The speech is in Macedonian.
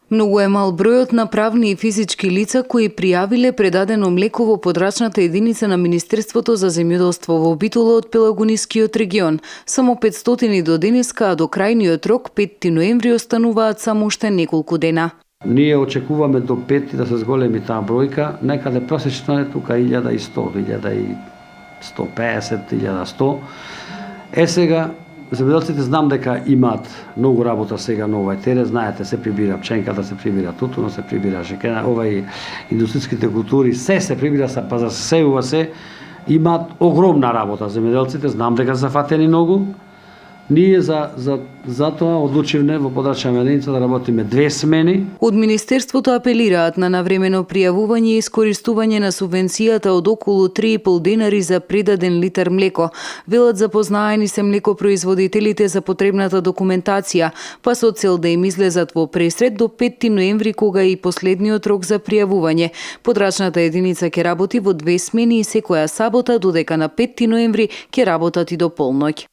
Многу е мал бројот на правни и физички лица кои пријавиле предадено млеко во подрачната единица на Министерството за земјоделство во Битола од Пелагонискиот регион. Само 500 до денеска, а до крајниот рок 5 ноември остануваат само уште неколку дена. Ние очекуваме до 5 да се зголеми таа бројка, некаде просечно е тука 1100, 1150, 1100. Сега земјоделците знам дека имаат многу работа сега на овај терен, знаете, се прибира пченката, се прибира тутуно, се прибира шекера, индустријските култури, се прибира, па за сеува се, имаат огромна работа земјоделците, знам дека се фатени многу. Ние затоа одлучивме во подрачна единица да работиме 2 смени. Од Министерството апелираат на навремено пријавување и искористување на субвенцијата од околу 3,5 денари за предаден литар млеко. Велат запознаени се млекопроизводителите за потребната документација, па со цел да им излезат во пресред до 5 ноември кога е и последниот рок за пријавување. Подрачната единица ќе работи во 2 смени и секоја сабота додека на 5 ноември ќе работат и до полноќ.